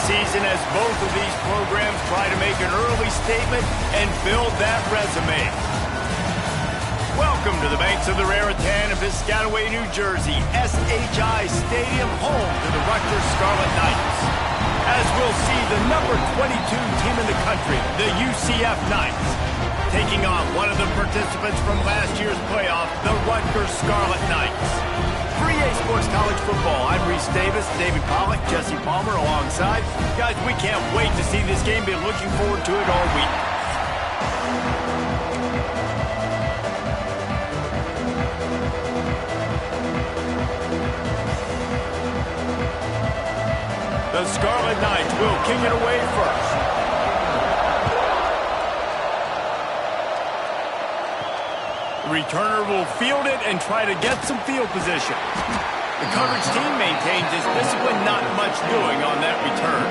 season as both of these programs try to make an early statement and build that resume. Welcome to the banks of the Raritan in Piscataway, New Jersey, SHI Stadium, home to the Rutgers Scarlet Knights. As we'll see the number 22 team in the country, the UCF Knights, taking on one of the participants from last year's playoff, the Rutgers Scarlet Knights. For EA Sports College Football, I'm Reese Davis, David Pollack, Jesse Palmer alongside. Guys, we can't wait to see this game. Been looking forward to it all week. The Scarlet Knights will kick it away first. The returner will field it and try to get some field position. The coverage team maintains its discipline, not much doing on that return.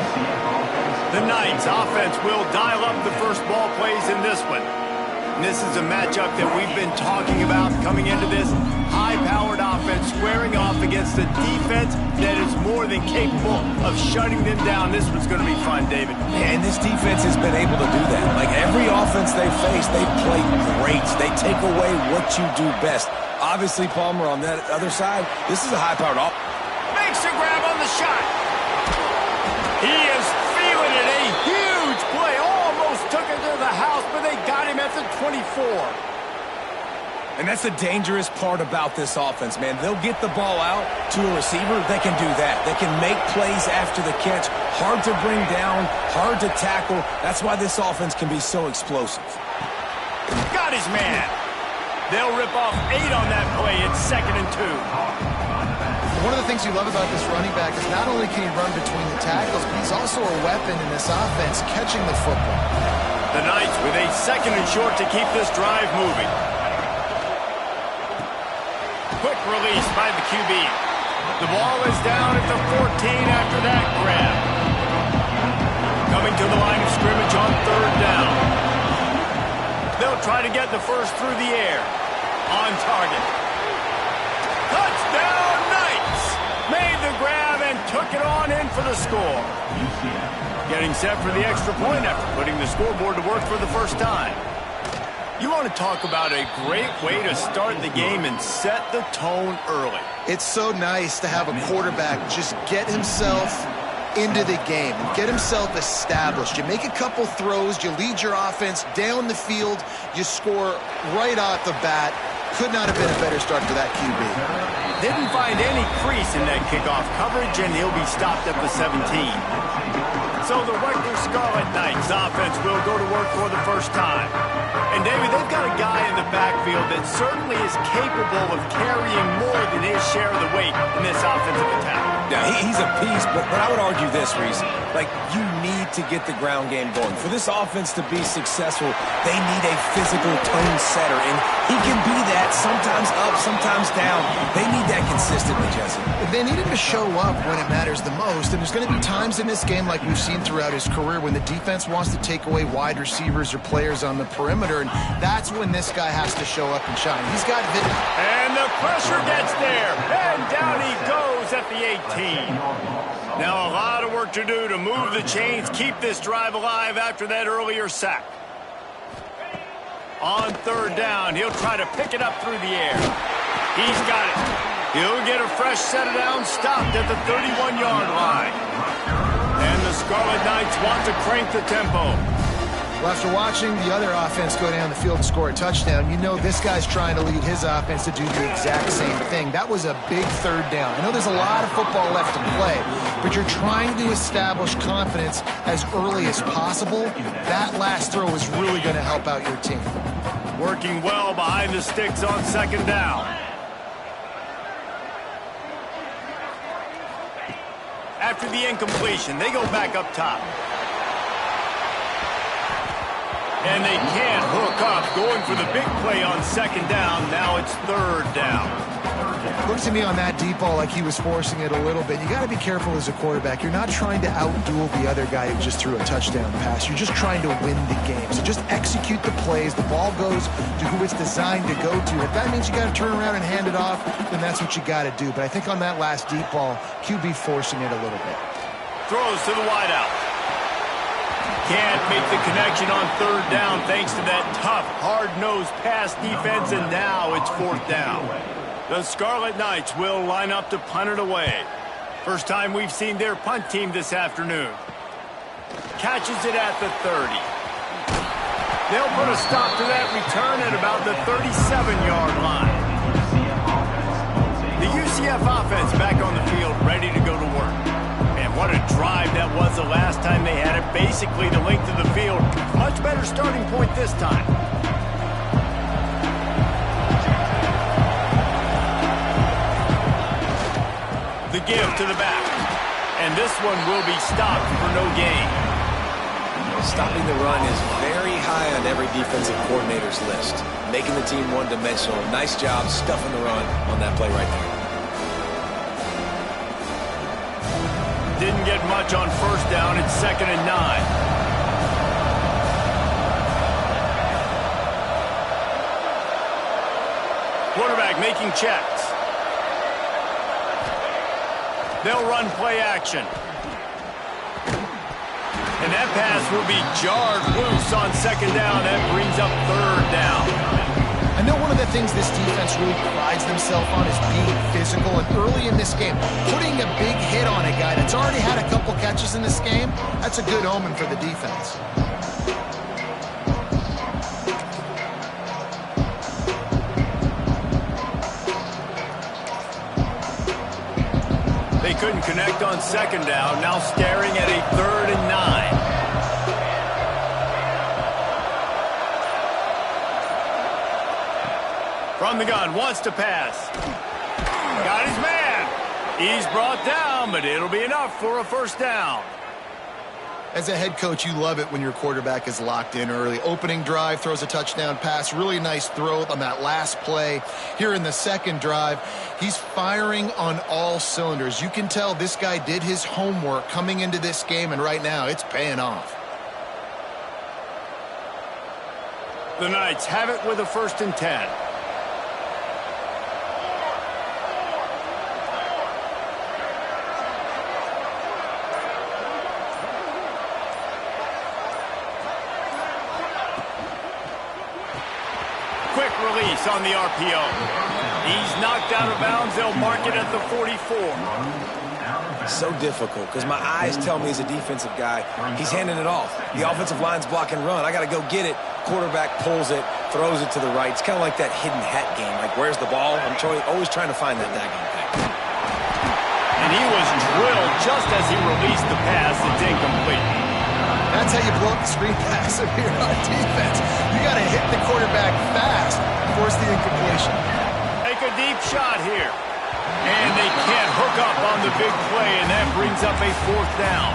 The Knights offense will dial up the first ball plays in this one. And this is a matchup that we've been talking about coming into this. High-powered offense squaring off against a defense that is more than capable of shutting them down. This one's going to be fun, David. And this defense has been able to do that. Like every offense they face, they play great. They take away what you do best. Obviously, Palmer, on that other side, this is a high-powered offense. Makes a grab on the shot. He is feeling it. A huge play. Almost took it to the house, but they got him at the 24. And that's the dangerous part about this offense, man. They'll get the ball out to a receiver. They can do that. They can make plays after the catch. Hard to bring down, hard to tackle. That's why this offense can be so explosive. Got his man. They'll rip off 8 on that play. It's 2nd and 2. One of the things you love about this running back is not only can he run between the tackles, but he's also a weapon in this offense, catching the football. The Knights with a 2nd and short to keep this drive moving. Quick release by the QB. The ball is down at the 14 after that grab. Coming to the line of scrimmage on 3rd down. They'll try to get the first through the air. On target. Touchdown Knights! Made the grab and took it on in for the score. Getting set for the extra point after putting the scoreboard to work for the first time. You want to talk about a great way to start the game and set the tone early. It's so nice to have a quarterback just get himself into the game, get himself established. You make a couple throws, you lead your offense down the field, you score right off the bat. Could not have been a better start for that QB. Didn't find any crease in that kickoff coverage, and he'll be stopped at the 17. So the Rutgers Scarlet Knights offense will go to work for the first time. And, David, they've got a guy in the backfield that certainly is capable of carrying more than his share of the weight in this offensive attack. Yeah, he's a piece, but I would argue this, Reese. Like, you need to get the ground game going. For this offense to be successful, they need a physical tone setter, and he can be that, sometimes up, sometimes down. They need that consistently, Jesse. They need him to show up when it matters the most, and there's going to be times in this game like we've seen throughout his career when the defense wants to take away wide receivers or players on the perimeter, and that's when this guy has to show up and shine. He's got vision. And the pressure gets there, and down he goes at the 18. Now a lot of work to do to move the chains, keep this drive alive after that earlier sack. On 3rd down, he'll try to pick it up through the air. He's got it. He'll get a fresh set down, stopped at the 31-yard line. And the Scarlet Knights want to crank the tempo. Well, after watching the other offense go down the field and score a touchdown, you know this guy's trying to lead his offense to do the exact same thing. That was a big 3rd down. I know there's a lot of football left to play, but you're trying to establish confidence as early as possible. That last throw is really going to help out your team. Working well behind the sticks on 2nd down. After the incompletion, they go back up top. And they can't hook up, going for the big play on 2nd down. Now it's 3rd down. Looks to me on that deep ball like he was forcing it a little bit. You got to be careful as a quarterback. You're not trying to outduel the other guy who just threw a touchdown pass. You're just trying to win the game. So just execute the plays. The ball goes to who it's designed to go to. If that means you got to turn around and hand it off, then that's what you got to do. But I think on that last deep ball, QB forcing it a little bit. Throws to the wideout. Can't make the connection on third down thanks to that tough, hard-nosed pass defense, and now it's fourth down. The Scarlet Knights will line up to punt it away. First time we've seen their punt team this afternoon. Catches it at the 30. They'll put a stop to that return at about the 37-yard line. The UCF offense back on the field, ready to go to work. And what a drive that was the last time they had it. Basically the length of the field. Much better starting point this time. The give to the back. And this one will be stopped for no gain. Stopping the run is very high on every defensive coordinator's list. Making the team one-dimensional. Nice job stuffing the run on that play right there. Didn't get much on first down. It's 2nd and 9. Quarterback making checks. They'll run play action. And that pass will be jarred loose on 2nd down. That brings up 3rd down. I know one of the things this defense really prides themselves on is being physical, and early in this game, putting a big hit on a guy that's already had a couple catches in this game, that's a good omen for the defense. They couldn't connect on 2nd down, now staring at a 3rd and 9. From the gun, wants to pass. Got his man. He's brought down, but it'll be enough for a first down. As a head coach, you love it when your quarterback is locked in early. Opening drive, throws a touchdown pass. Really nice throw on that last play. Here in the second drive, he's firing on all cylinders. You can tell this guy did his homework coming into this game, and right now it's paying off. The Knights have it with a 1st and 10. Quick release on the RPO. He's knocked out of bounds. They'll mark it at the 44. So difficult because my eyes tell me as a defensive guy, he's handing it off. The offensive line's block and run. I got to go get it. Quarterback pulls it, throws it to the right. It's kind of like that hidden hat game. Like, where's the ball? I'm always trying to find that daggone thing. And he was drilled just as he released the pass. It's incomplete. That's how you blow up the screen pass if you're on defense. You got to hit the quarterback fast, force the incompletion. Take a deep shot here. And they can't hook up on the big play, and that brings up a 4th down.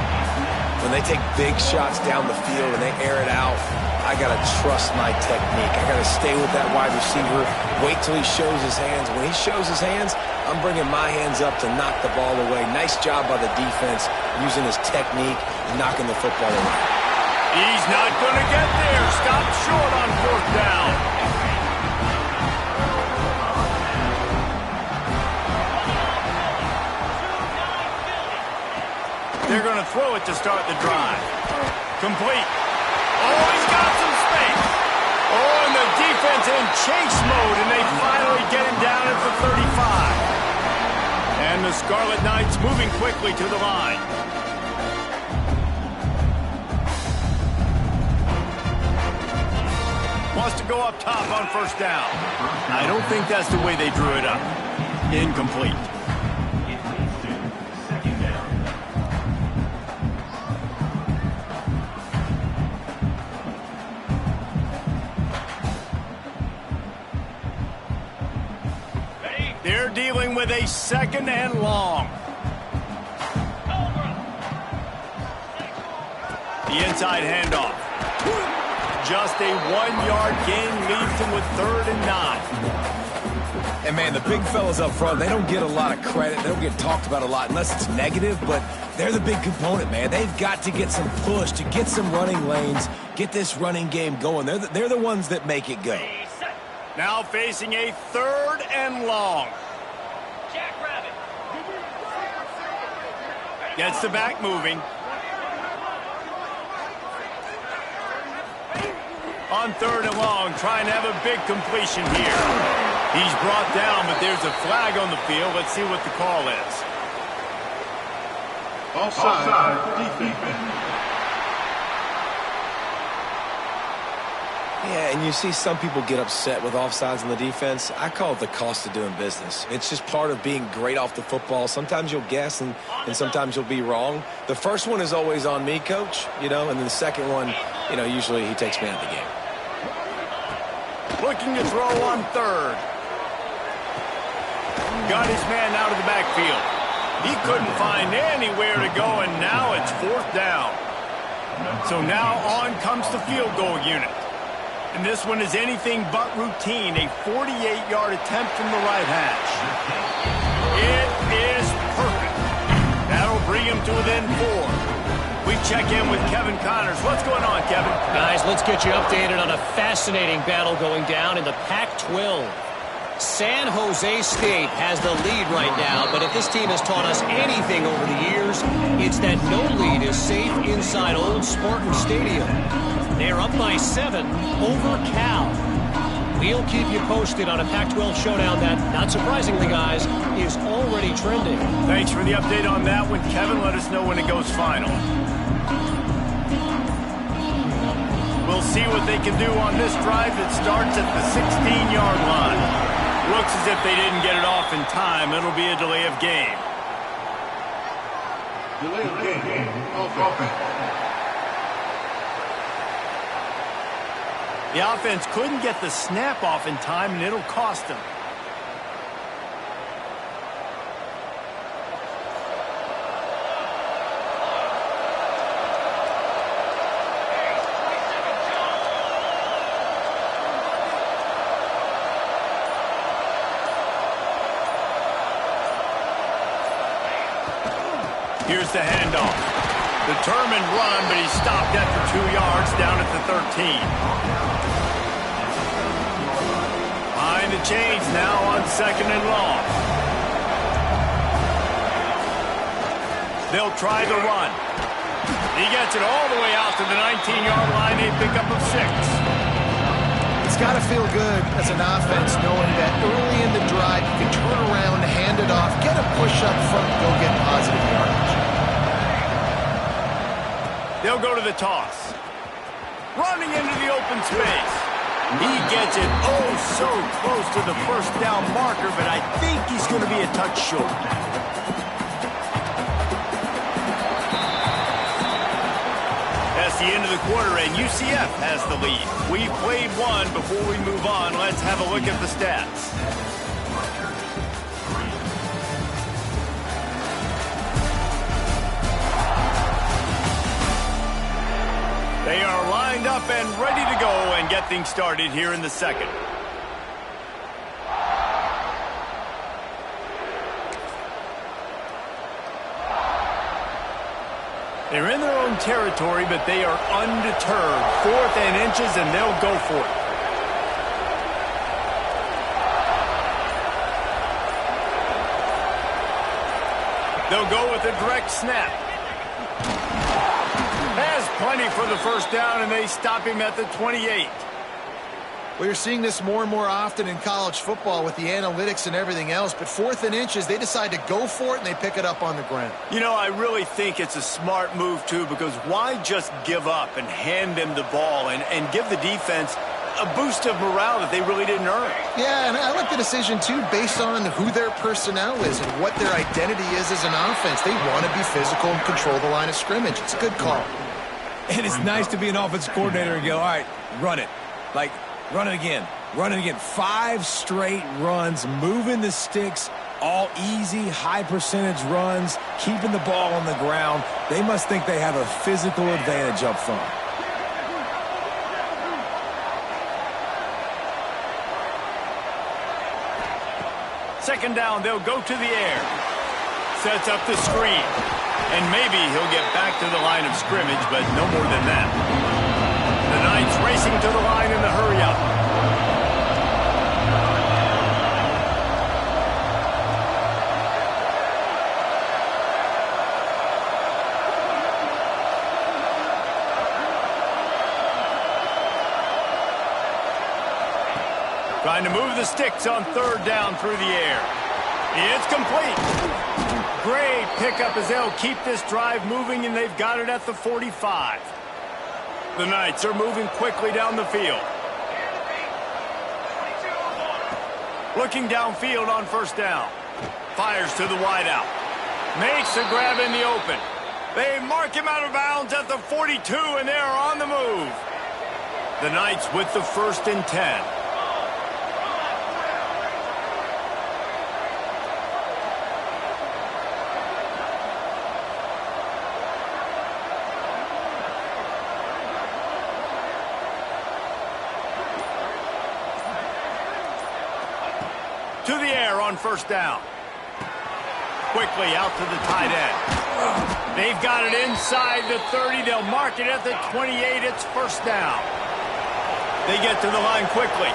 When they take big shots down the field and they air it out, I got to trust my technique. I got to stay with that wide receiver, wait till he shows his hands. When he shows his hands, I'm bringing my hands up to knock the ball away. Nice job by the defense using his technique and knocking the football away. He's not going to get there. Stopped short on 4th down. They're going to throw it to start the drive. Complete. Oh, he's got some space. Oh, and the defense in chase mode, and they finally get him down at the 35. And the Scarlet Knights moving quickly to the line. Wants to go up top on 1st down. I don't think that's the way they drew it up. Incomplete. They're dealing with a 2nd and long. The inside handoff. Just a 1-yard gain leaves them with 3rd and 9. And, man, the big fellas up front, they don't get a lot of credit. They don't get talked about a lot unless it's negative, but they're the big component, man. They've got to get some push, to get some running lanes, get this running game going. They're the ones that make it go. Now facing a 3rd and long. Gets the back moving. On 3rd and long, trying to have a big completion here. He's brought down, but there's a flag on the field. Let's see what the call is. Offside, defense. Yeah, and you see some people get upset with offsides on the defense. I call it the cost of doing business. It's just part of being great off the football. Sometimes you'll guess, and sometimes you'll be wrong. The first one is always on me, Coach, and then the second one, usually he takes me out of the game. Looking to throw on 3rd. Got his man out of the backfield. He couldn't find anywhere to go, and now it's 4th down. So now on comes the field goal unit. And this one is anything but routine, a 48-yard attempt from the right hash. It is perfect. That'll bring him to within 4. We check in with Kevin Connors. What's going on, Kevin? Guys, let's get you updated on a fascinating battle going down in the Pac-12. San Jose State has the lead right now, but if this team has taught us anything over the years, it's that no lead is safe inside Old Spartan Stadium. They're up by 7 over Cal. We'll keep you posted on a Pac-12 showdown that, not surprisingly, guys, is already trending. Thanks for the update on that one, Kevin. Let us know when it goes final. We'll see what they can do on this drive that starts at the 16-yard line. Looks as if they didn't get it off in time. It'll be a delay of game. Delay of game. Offense. The offense couldn't get the snap off in time, and it'll cost them. Here's the handoff. Determined run, but he stopped after 2 yards down at the 13. Behind the chains now on 2nd and long. They'll try the run. He gets it all the way out to the 19-yard line, a pickup of 6. It's got to feel good as an offense knowing that early in the drive you can turn around, hand it off, get a push up front, go get positive yardage. They'll go to the toss. Running into the open space. He gets it oh so close to the 1st down marker, but I think he's going to be a touch short. That's the end of the quarter, and UCF has the lead. We've played one. Before we move on, let's have a look at the stats. They are lined up and ready to go and get things started here in the 2nd. They're in their own territory, but they are undeterred. 4th and inches, and they'll go for it. They'll go with a direct snap. Has plenty for the 1st down, and they stop him at the 28. Well, you're seeing this more and more often in college football with the analytics and everything else, but 4th and inches, they decide to go for it, and they pick it up on the ground. I really think it's a smart move, too, because why just give up and hand them the ball and give the defense a boost of morale that they really didn't earn? Yeah, and I like the decision, too, based on who their personnel is and what their identity is as an offense. They want to be physical and control the line of scrimmage. It's a good call. And it's nice to be an offensive coordinator and go, all right, run it. Run it again. Run it again. 5 straight runs, moving the sticks, all easy, high percentage runs, keeping the ball on the ground. They must think they have a physical advantage up front. Second down, they'll go to the air. Sets up the screen. And maybe he'll get back to the line of scrimmage, but no more than that. The Knights racing to the line in the hurry-up. Trying to move the sticks on third down through the air. It's complete. Great pickup as they'll keep this drive moving, and they've got it at the 45. The Knights are moving quickly down the field. Looking downfield on first down. Fires to the wideout. Makes the grab in the open. They mark him out of bounds at the 42, and they're on the move. The Knights with the 1st and 10. To the air on first down. Quickly out to the tight end. They've got it inside the 30. They'll mark it at the 28. It's first down. They get to the line quickly.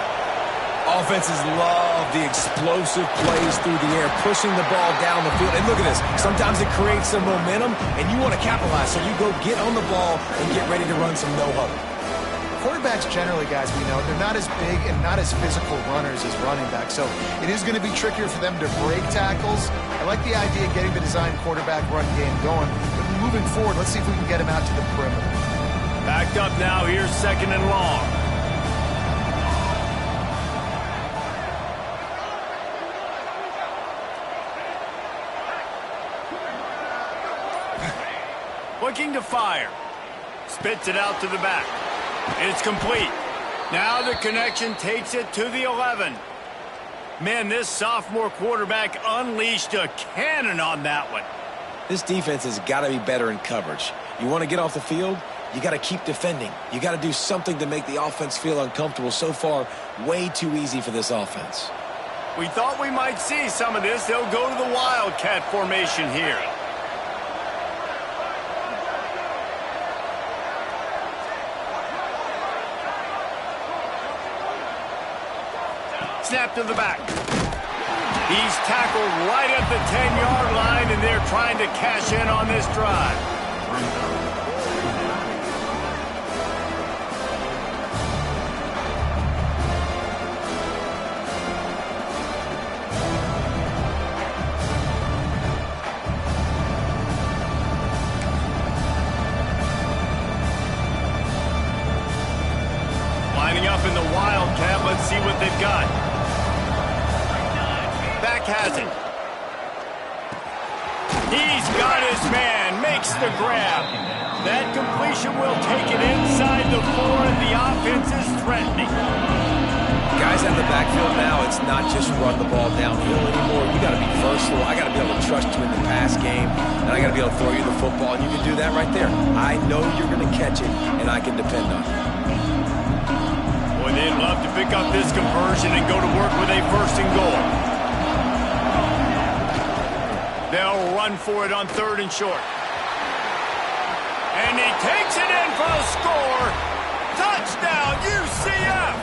Offenses love the explosive plays through the air, pushing the ball down the field. And look at this. Sometimes it creates some momentum, and you want to capitalize. So you go get on the ball and get ready to run some no-huddle. Quarterbacks generally, guys, we know, they're not as big and not as physical runners as running backs. So it is going to be trickier for them to break tackles. I like the idea of getting the design quarterback run game going. But moving forward, let's see if we can get him out to the perimeter. Backed up now. Here's 2nd and long. Looking to fire. Spits it out to the back. It's complete. Now the connection takes it to the 11. Man, this sophomore quarterback unleashed a cannon on that one. This defense has got to be better in coverage. You want to get off the field, you got to keep defending. You got to do something to make the offense feel uncomfortable. So far, way too easy for this offense. We thought we might see some of this. They'll go to the Wildcat formation here. Snap to the back. He's tackled right at the 10-yard line, and they're trying to cash in on this drive. Lining up in the Wildcat. Let's see what they've got. Back has it. He's got his man. Makes the grab. That completion will take it inside the 4, and the offense is threatening. Guys at the backfield now, it's not just run the ball downhill anymore. You got to be versatile. I got to be able to trust you in the pass game, and I got to be able to throw you the football, and you can do that right there. I know you're going to catch it, and I can depend on it. Boy, they'd love to pick up this conversion and go to work with a 1st and goal. They'll run for it on 3rd and short. And he takes it in for a score. Touchdown, UCF!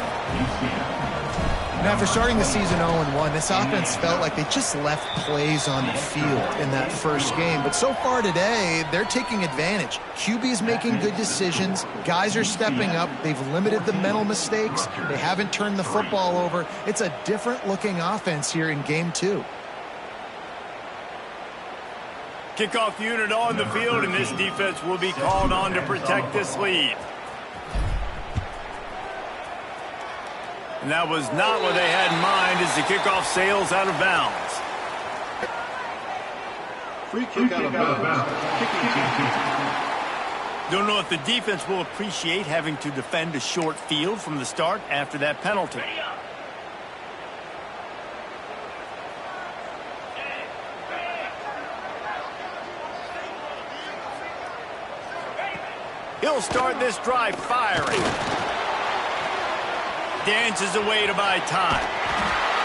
Now, after starting the season 0-1, this offense felt like they just left plays on the field in that first game. But so far today, they're taking advantage. QB is making good decisions. Guys are stepping up. They've limited the mental mistakes. They haven't turned the football over. It's a different-looking offense here in Game 2. Kickoff unit on the field, and this defense will be called on to protect this lead. And that was not what they had in mind as the kickoff sails out of bounds. Free kick out of bounds. Don't know if the defense will appreciate having to defend a short field from the start after that penalty. He'll start this drive firing. Dances away to buy time.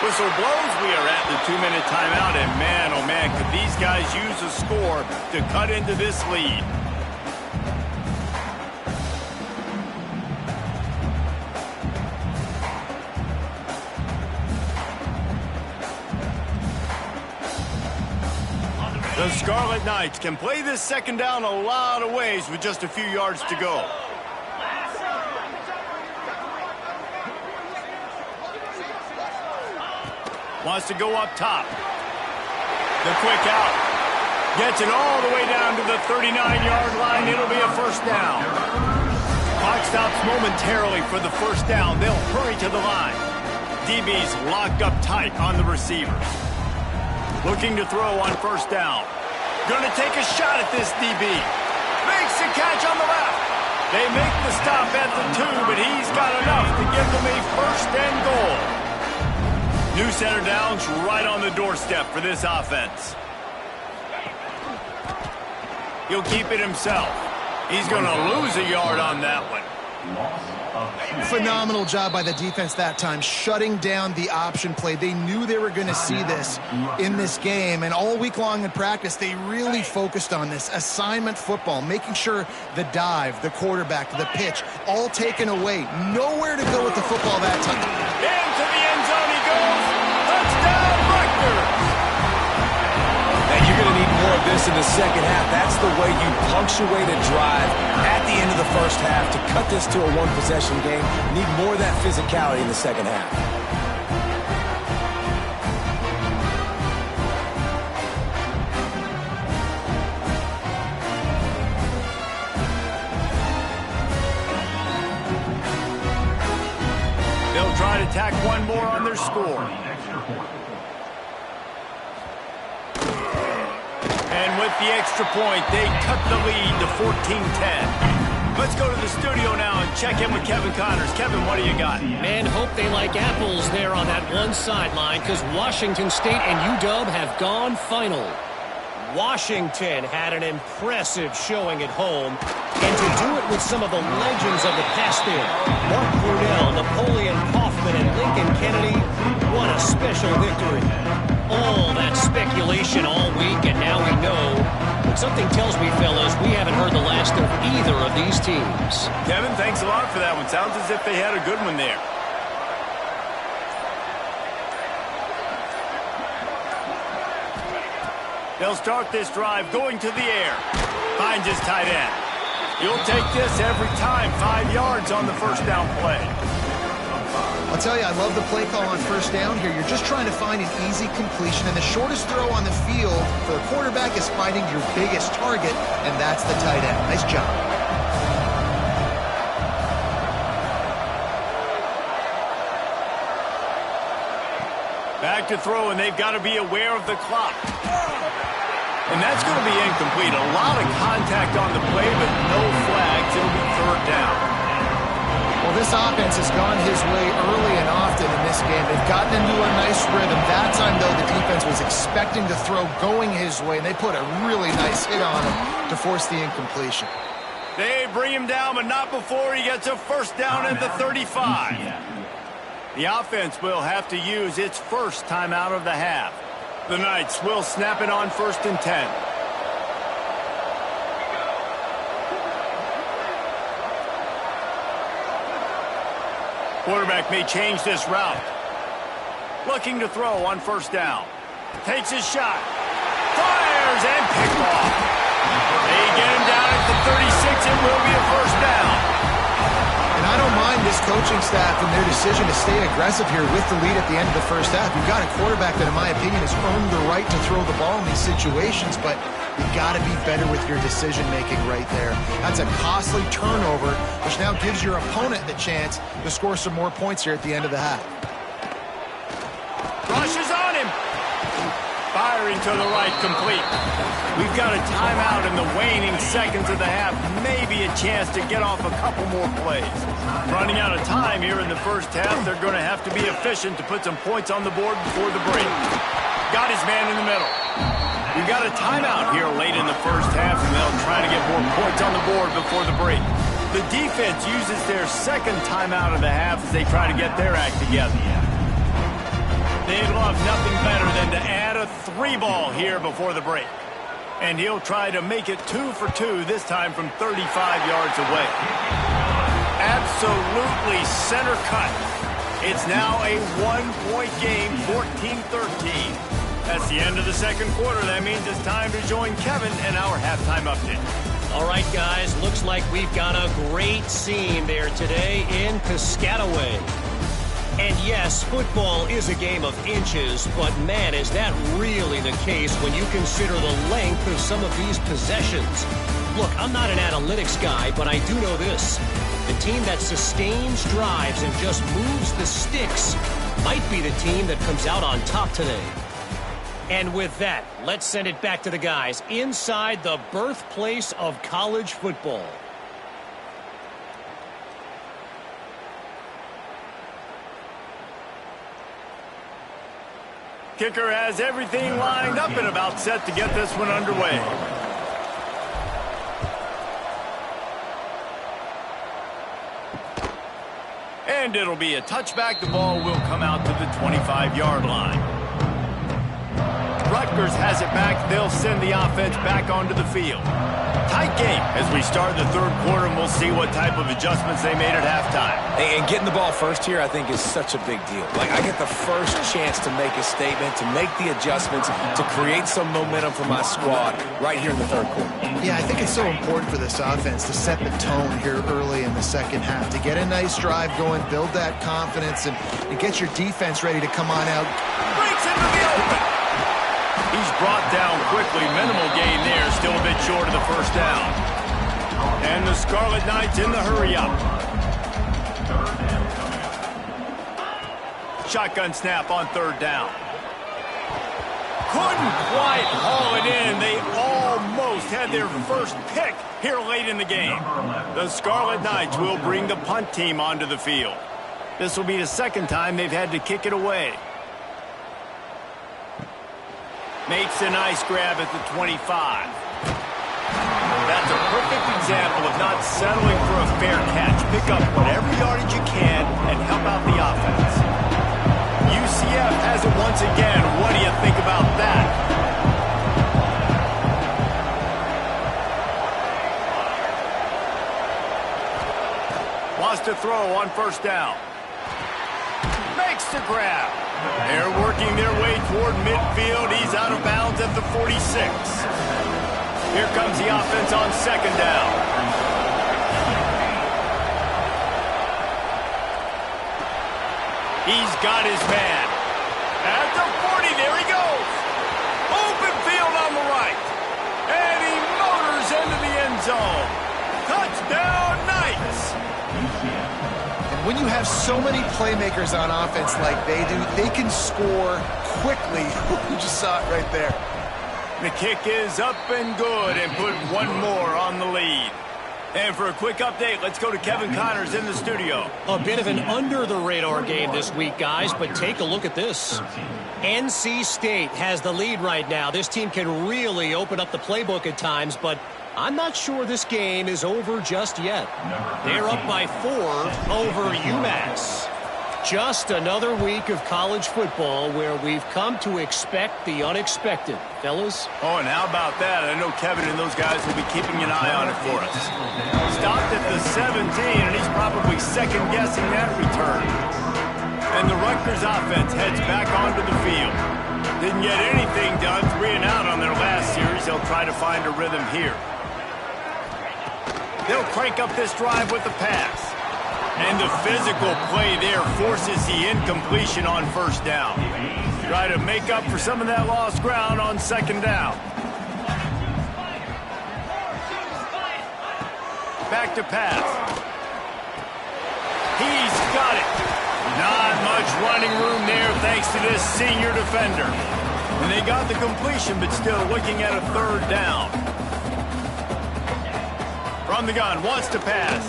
Whistle blows. We are at the 2-minute timeout, and man, oh man, could these guys use a score to cut into this lead. The Scarlet Knights can play this 2nd down a lot of ways with just a few yards to go. Wants to go up top. The quick out. Gets it all the way down to the 39-yard line. It'll be a first down. Clock stops momentarily for the first down. They'll hurry to the line. DB's locked up tight on the receivers. Looking to throw on first down. Going to take a shot at this DB. Makes the catch on the left. They make the stop at the 2, but he's got enough to give them a first and goal. New center downs right on the doorstep for this offense. He'll keep it himself. He's going to lose a yard on that one. Phenomenal job by the defense that time, shutting down the option play. They knew they were going to see this in this game, and all week long in practice, they really focused on this assignment football, making sure the dive, the quarterback, the pitch, all taken away. Nowhere to go with the football that time. Into the end zone he goes. Touchdown, Rutgers! And you're going to need more of this in the second half. That's the way you punctuate a drive at the end of the first half. To cut this to a one-possession game, you need more of that physicality in the second half. They'll try to tack one more on their score. And with the extra point, they cut the lead to 14-10. Let's go to the studio now and check in with Kevin Connors. Kevin, what do you got? Man, hope they like apples there on that one sideline, because Washington State and UW have gone final. Washington had an impressive showing at home, and to do it with some of the legends of the past there, Mark Brunell, Napoleon Kaufman, and Lincoln Kennedy, what a special victory. All that speculation all week, and now we know. But something tells me, fellas, we haven't heard the last of either of these teams. Kevin, thanks a lot for that one. Sounds as if they had a good one there. They'll start this drive going to the air. Finds his tight end. You'll take this every time. 5 yards on the first down play. I'll tell you, I love the play call on first down here. You're just trying to find an easy completion, and the shortest throw on the field for the quarterback is finding your biggest target, and that's the tight end. Nice job. Back to throw, and they've got to be aware of the clock. And that's going to be incomplete. A lot of contact on the play, but no flags. It'll be third down. Well, this offense has gone his way early and often in this game. They've gotten into a nice rhythm. That time, though, the defense was expecting the throw going his way, and they put a really nice hit on him to force the incompletion. They bring him down, but not before he gets a first down at the 35. The offense will have to use its first timeout of the half. The Knights will snap it on 1st and 10. Quarterback may change this route. Looking to throw on first down. Takes his shot. Fires and picked off. They get him down at the 36. It will be a first down. And I don't mind this coaching staff and their decision to stay aggressive here with the lead at the end of the first half. You've got a quarterback that, in my opinion, has earned the right to throw the ball in these situations, but you've got to be better with your decision-making right there. That's a costly turnover, which now gives your opponent the chance to score some more points here at the end of the half. Rushes on him. Firing to the right, complete. We've got a timeout in the waning seconds of the half. Maybe a chance to get off a couple more plays. Running out of time here in the first half. They're going to have to be efficient to put some points on the board before the break. Got his man in the middle. We've got a timeout here late in the first half, and they'll try to get more points on the board before the break. The defense uses their second timeout of the half as they try to get their act together. They'd love nothing better than to add a 3-ball here before the break. And he'll try to make it 2 for 2, this time from 35 yards away. Absolutely center cut. It's now a 1-point game, 14-13. That's the end of the second quarter. That means it's time to join Kevin and our halftime update. All right, guys, looks like we've got a great scene there today in Piscataway. And yes, football is a game of inches, but man, is that really the case when you consider the length of some of these possessions. Look, I'm not an analytics guy, but I do know this. The team that sustains drives and just moves the sticks might be the team that comes out on top today. And with that, let's send it back to the guys inside the birthplace of college football. Kicker has everything lined up and about set to get this one underway. And it'll be a touchback. The ball will come out to the 25-yard line. Rutgers has it back. They'll send the offense back onto the field. Tight game as we start the third quarter, and we'll see what type of adjustments they made at halftime. And getting the ball first here, I think, is such a big deal. Like, I get the first chance to make a statement, to make the adjustments, to create some momentum for my squad right here in the third quarter. Yeah, I think it's so important for this offense to set the tone here early in the second half, to get a nice drive going, build that confidence, and get your defense ready to come on out. Breaks into the open. He's brought down quickly. Minimal gain there. Still a bit short of the first down. And the Scarlet Knights in the hurry-up. Shotgun snap on third down. Couldn't quite haul it in. They almost had their first pick here late in the game. The Scarlet Knights will bring the punt team onto the field. This will be the second time they've had to kick it away. Makes a nice grab at the 25. That's a perfect example of not settling for a fair catch. Pick up whatever yardage you can and help out the offense. UCF has it once again. What do you think about that? Wants to throw on first down. Makes the grab. They're working their way toward midfield. He's out of bounds at the 46. Here comes the offense on second down. He's got his man. At the 40, there he goes. Open field on the right. And he motors into the end zone. Touchdown, Knights. When you have so many playmakers on offense like they do, they can score quickly. You just saw it right there. The kick is up and good and put one more on the lead. And for a quick update, let's go to Kevin Connors in the studio. A bit of an under-the-radar game this week, guys, but take a look at this. NC State has the lead right now. This team can really open up the playbook at times, but I'm not sure this game is over just yet. They're up by 4 over UMass. Just another week of college football where we've come to expect the unexpected. Fellas? Oh, and how about that? I know Kevin and those guys will be keeping an eye on it for us. Stopped at the 17, and he's probably second-guessing that return. And the Rutgers offense heads back onto the field. Didn't get anything done, 3 and out on their last series. They'll try to find a rhythm here. They'll crank up this drive with the pass. And the physical play there forces the incompletion on first down. Try to make up for some of that lost ground on second down. Back to pass. He's got it. Not much running room there thanks to this senior defender. And they got the completion, but still looking at a third down. From the gun, wants to pass.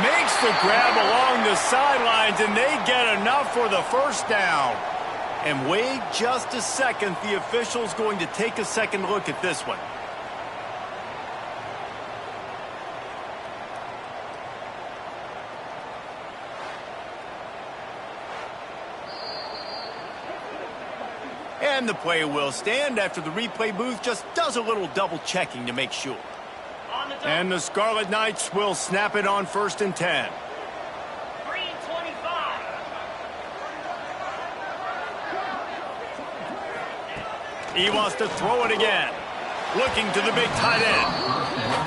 Makes the grab along the sidelines, and they get enough for the first down. And wait just a second. The official's going to take a second look at this one. And the play will stand after the replay booth just does a little double checking to make sure. And the Scarlet Knights will snap it on 1st and 10. Green 25. He wants to throw it again. Looking to the big tight end.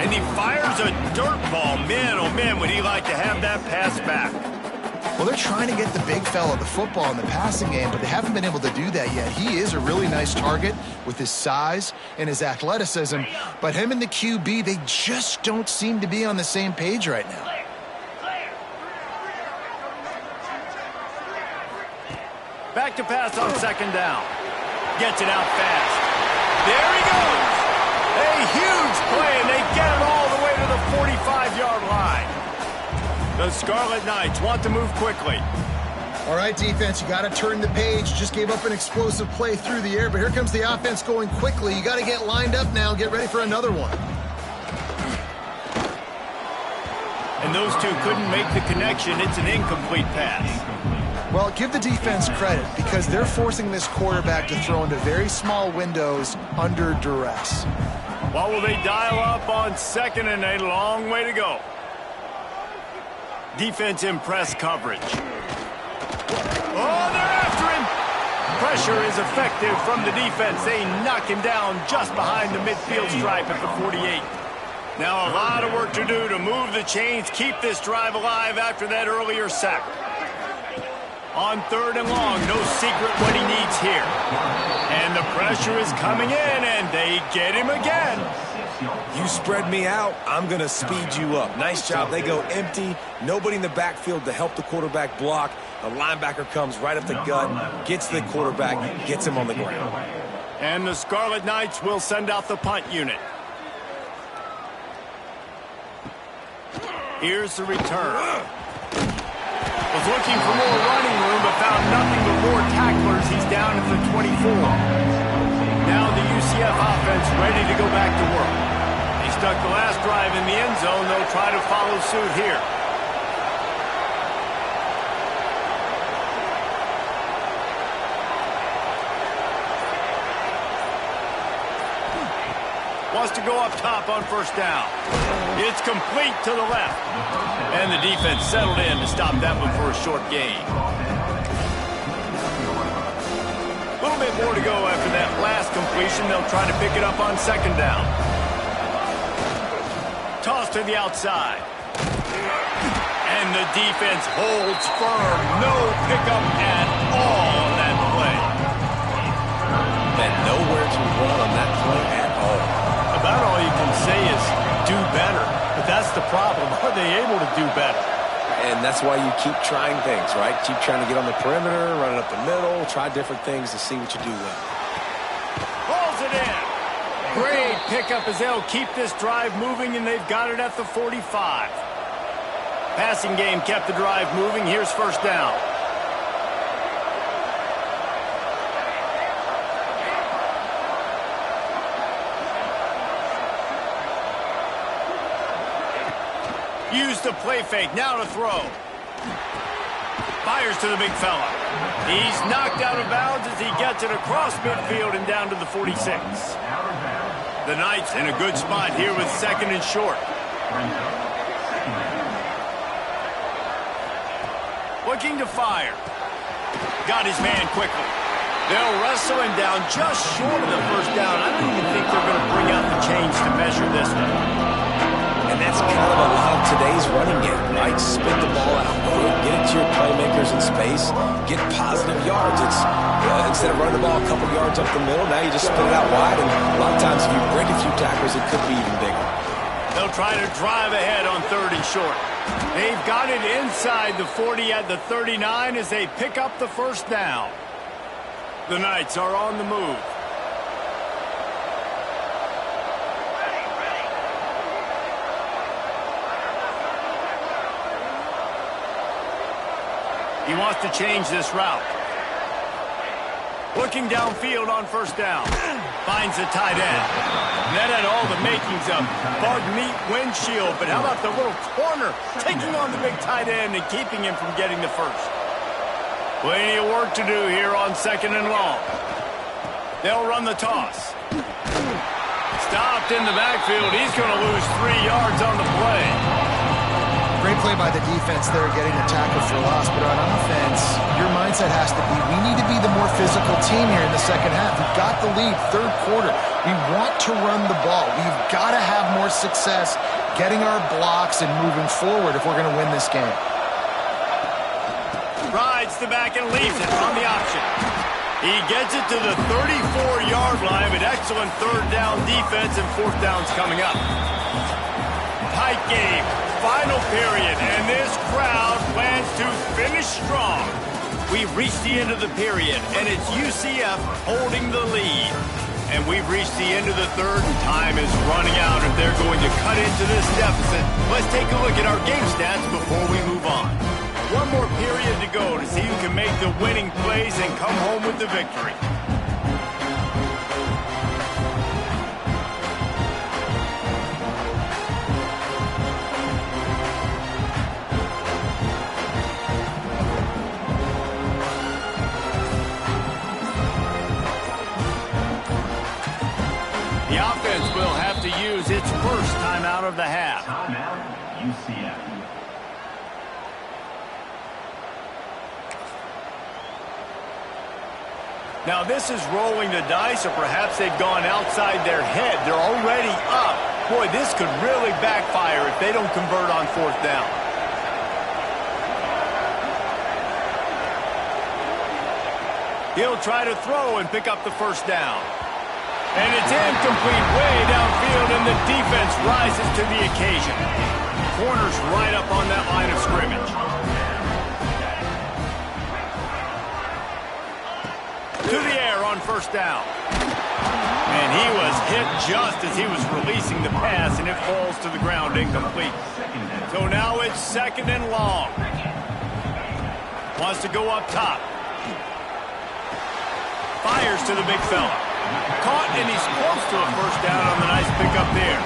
And he fires a dirt ball. Man, oh man, would he like to have that pass back. Well, they're trying to get the big fella the football in the passing game, but they haven't been able to do that yet. He is a really nice target with his size and his athleticism, but him and the QB, they just don't seem to be on the same page right now. Back to pass on second down. Gets it out fast. There he goes. A huge play, and they get it all the way to the 45-yard line. The Scarlet Knights want to move quickly. All right, defense, you got to turn the page. Just gave up an explosive play through the air, but here comes the offense going quickly. You got to get lined up now and get ready for another one. And those two couldn't make the connection. It's an incomplete pass. Well, give the defense credit because they're forcing this quarterback to throw into very small windows under duress. Well, will they dial up on second and a long way to go? Defense in press coverage. Oh, they're after him. Pressure is effective from the defense. They knock him down just behind the midfield stripe at the 48. Now a lot of work to do to move the chains, keep this drive alive after that earlier sack. On third and long, no secret what he needs here. And the pressure is coming in, and they get him again. You spread me out, I'm going to speed you up. Nice job. They go empty. Nobody in the backfield to help the quarterback block. The linebacker comes right up the gut, gets the quarterback, gets him on the ground. And the Scarlet Knights will send out the punt unit. Here's the return. Was looking for more running room, but found nothing but more tacklers. He's down at the 24. Now the UCF offense ready to go back to work. They stuck the last drive in the end zone. They'll try to follow suit here. Wants to go up top on first down. It's complete to the left. And the defense settled in to stop that one for a short gain. A little bit more to go after that last completion. They'll try to pick it up on second down. Toss to the outside. And the defense holds firm. No pickup at all on that play. And nowhere to run on that play at all. About all you can say is do better. But that's the problem. Are they able to do better? And that's why you keep trying things, right? Keep trying to get on the perimeter, run it up the middle, try different things to see what you do well. Pulls it in. Great pickup as they'll keep this drive moving, and they've got it at the 45. Passing game kept the drive moving. Here's first down. Use the play fake, now to throw. Fires to the big fella. He's knocked out of bounds as he gets it across midfield and down to the 46. The Knights in a good spot here with second and short. Looking to fire. Got his man quickly. They'll wrestle him down just short of the first down. I don't even think they're going to bring out the chains to measure this one. And that's kind of a lot of today's running game, right? Spit the ball out quick, get it to your playmakers in space, get positive yards. It's instead of running the ball a couple yards up the middle, now you just spit it out wide, and a lot of times if you break a few tackles, it could be even bigger. They'll try to drive ahead on third and short. They've got it inside the 40 at the 39 as they pick up the first down. The Knights are on the move. He wants to change this route. Looking downfield on first down. Finds the tight end. That had all the makings of bug meat windshield, but how about the little corner taking on the big tight end and keeping him from getting the first? Plenty of work to do here on second and long. They'll run the toss. Stopped in the backfield. He's going to lose 3 yards on the play. Great play by the defense there, getting the tackle for loss. But on offense, your mindset has to be, we need to be the more physical team here in the second half. We've got the lead, third quarter. We want to run the ball. We've got to have more success getting our blocks and moving forward if we're going to win this game. Rides the back and leaves it on the option. He gets it to the 34-yard line with excellent third down defense, and fourth down's coming up. Tight game, final period, and this crowd plans to finish strong. We've reached the end of the period, and it's UCF holding the lead. And we've reached the end of the third, and time is running out if they're going to cut into this deficit. Let's take a look at our game stats before we move on. One more period to go to see who can make the winning plays and come home with the victory. The offense will have to use its first timeout of the half. Timeout, UCF. Now this is rolling the dice, or perhaps they've gone outside their head. They're already up. Boy, this could really backfire if they don't convert on fourth down. He'll try to throw and pick up the first down. And it's incomplete way downfield, and the defense rises to the occasion. Corner's right up on that line of scrimmage. To the air on first down. And he was hit just as he was releasing the pass, and it falls to the ground incomplete. So now it's second and long. Wants to go up top. Fires to the big fella. Caught, and he's close to a first down on the nice pickup there.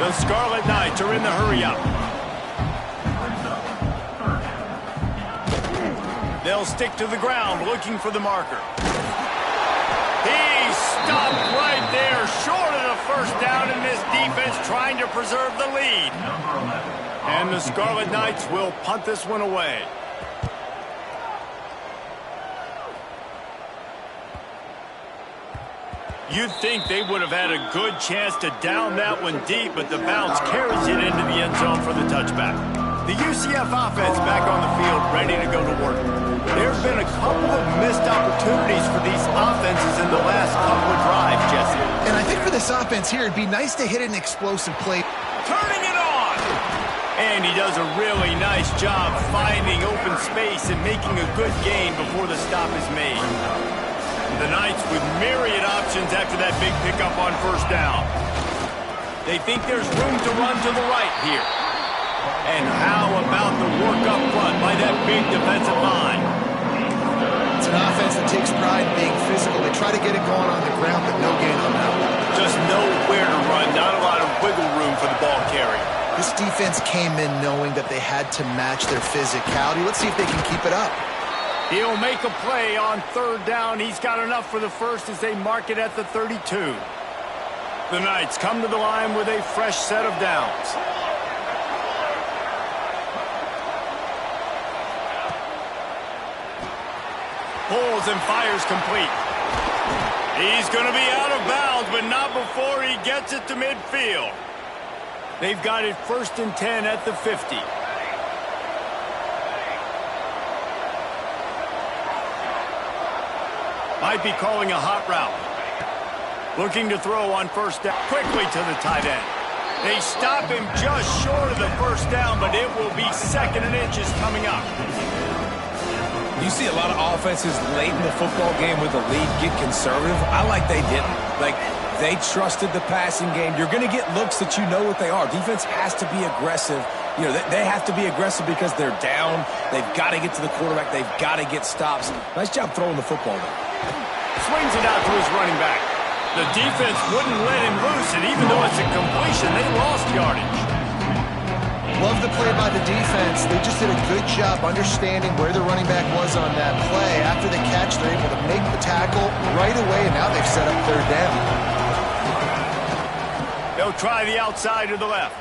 The Scarlet Knights are in the hurry-up. They'll stick to the ground looking for the marker. He stopped right there, short of the first down, and this defense trying to preserve the lead. And the Scarlet Knights will punt this one away. You'd think they would have had a good chance to down that one deep, but the bounce carries it into the end zone for the touchback. The UCF offense back on the field, ready to go to work. There have been a couple of missed opportunities for these offenses in the last couple of drives, Jesse. And I think for this offense here, it'd be nice to hit an explosive play. Turning it on! And he does a really nice job finding open space and making a good gain before the stop is made. The Knights with myriad options after that big pickup on first down. They think there's room to run to the right here. And how about the work up front by that big defensive line? It's an offense that takes pride in being physical. They try to get it going on the ground, but no gain on that one. Just nowhere to run, not a lot of wiggle room for the ball carrier. This defense came in knowing that they had to match their physicality. Let's see if they can keep it up. He'll make a play on third down. He's got enough for the first as they mark it at the 32. The Knights come to the line with a fresh set of downs. Pulls and fires complete. He's going to be out of bounds, but not before he gets it to midfield. They've got it 1st and 10 at the 50. Might be calling a hot route. Looking to throw on first down. Quickly to the tight end. They stop him just short of the first down, but it will be 2nd and inches coming up. You see a lot of offenses late in the football game with the lead get conservative. I like they didn't. Like, they trusted the passing game. You're going to get looks that you know what they are. Defense has to be aggressive. You know, they have to be aggressive because they're down. They've got to get to the quarterback. They've got to get stops. Nice job throwing the football there. Swings it out to his running back. The defense wouldn't let him loose, and even though it's a completion, they lost yardage. Love the play by the defense. They just did a good job understanding where the running back was on that play. After the catch, they're able to make the tackle right away, and now they've set up third down. They'll try the outside to the left.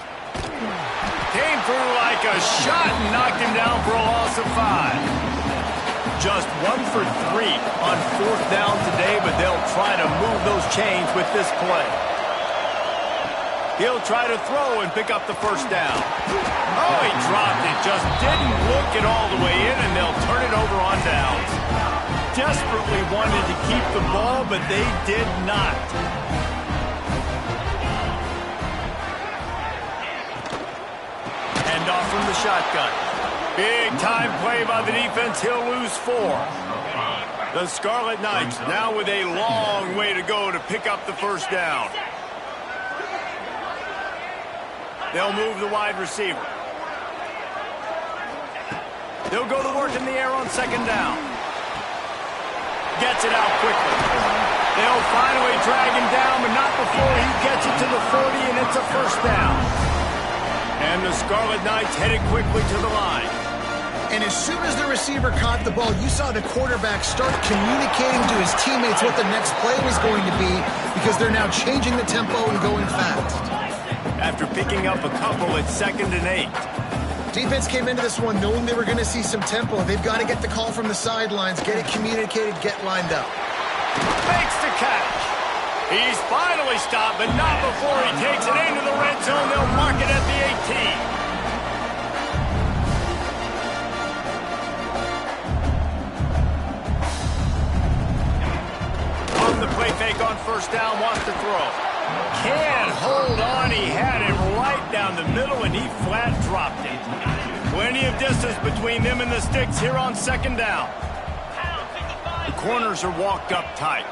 Came through like a shot and knocked him down for a loss of 5. Just 1 for 3 on fourth down today, but they'll try to move those chains with this play. He'll try to throw and pick up the first down. Oh, he dropped it. Just didn't look it all the way in, and they'll turn it over on downs. Desperately wanted to keep the ball, but they did not. Hand off from the shotgun. Big time play by the defense. He'll lose 4. The Scarlet Knights now with a long way to go to pick up the first down. They'll move the wide receiver. They'll go to work in the air on second down. Gets it out quickly. They'll finally drag him down, but not before he gets it to the 40, and it's a first down. And the Scarlet Knights headed quickly to the line. And as soon as the receiver caught the ball, you saw the quarterback start communicating to his teammates what the next play was going to be, because they're now changing the tempo and going fast. After picking up a couple, it's 2nd and 8. Defense came into this one knowing they were going to see some tempo. They've got to get the call from the sidelines, get it communicated, get lined up. Makes the catch. He's finally stopped, but not before he takes it into the red zone. They'll mark it at the 18. On the play fake on first down, wants to throw. Can't hold on. He had him right down the middle, and he flat dropped it. Plenty of distance between them and the sticks here on second down. The corners are walked up tight.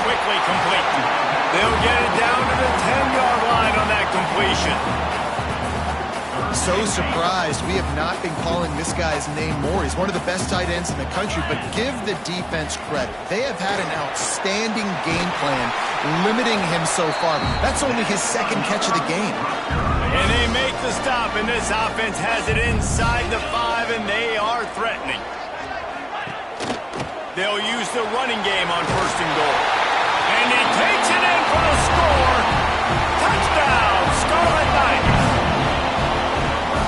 Quickly complete. They'll get it down to the 10-yard line on that completion. So surprised we have not been calling this guy's name more. He's one of the best tight ends in the country, but give the defense credit. They have had an outstanding game plan limiting him so far. That's only his 2nd catch of the game. And they make the stop, and this offense has it inside the 5, and they are threatening. They'll use the running game on 1st and goal. And he takes it in for the score. Touchdown, Scarlet Knights.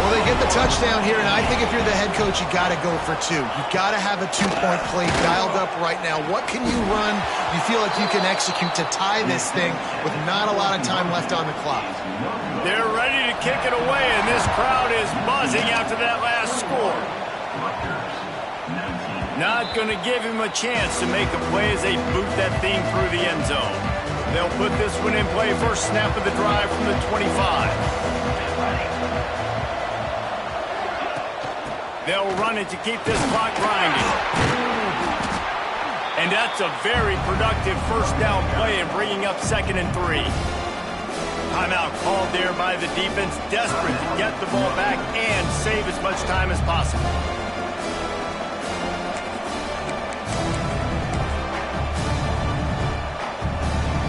Well, they get the touchdown here, and I think if you're the head coach, you got to go for 2. You got to have a 2-point play dialed up right now. What can you run you feel like you can execute to tie this thing with not a lot of time left on the clock? They're ready to kick it away, and this crowd is buzzing after that last score. Not going to give him a chance to make a play as they boot that thing through the end zone. They'll put this one in play. First snap of the drive from the 25. They'll run it to keep this clock grinding. And that's a very productive first down play in bringing up 2nd and 3. Timeout called there by the defense, desperate to get the ball back and save as much time as possible.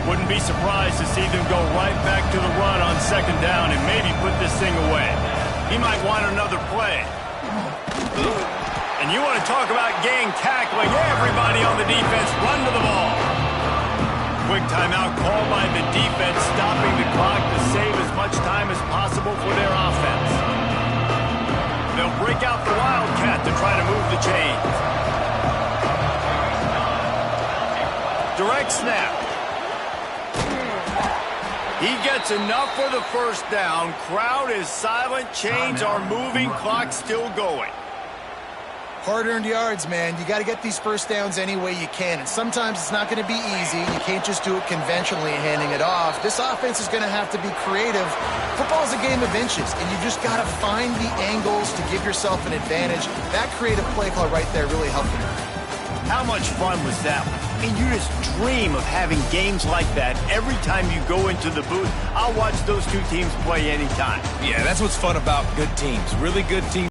Wouldn't be surprised to see them go right back to the run on 2nd down and maybe put this thing away. He might want another play. And you want to talk about gang tackling. Everybody on the defense run to the ball. Quick timeout called by the defense, stopping the clock to save as much time as possible for their offense. They'll break out the Wildcat to try to move the chains. Direct snap. He gets enough for the first down. Crowd is silent. Chains are moving. Clock still going. Hard-earned yards, man. You got to get these first downs any way you can. And sometimes it's not going to be easy. You can't just do it conventionally, handing it off. This offense is going to have to be creative. Football's a game of inches, and you just got to find the angles to give yourself an advantage. That creative play call right there really helped them. How much fun was that one? I mean, you just dream of having games like that every time you go into the booth. I'll watch those two teams play anytime. Yeah, that's what's fun about good teams. Really good teams.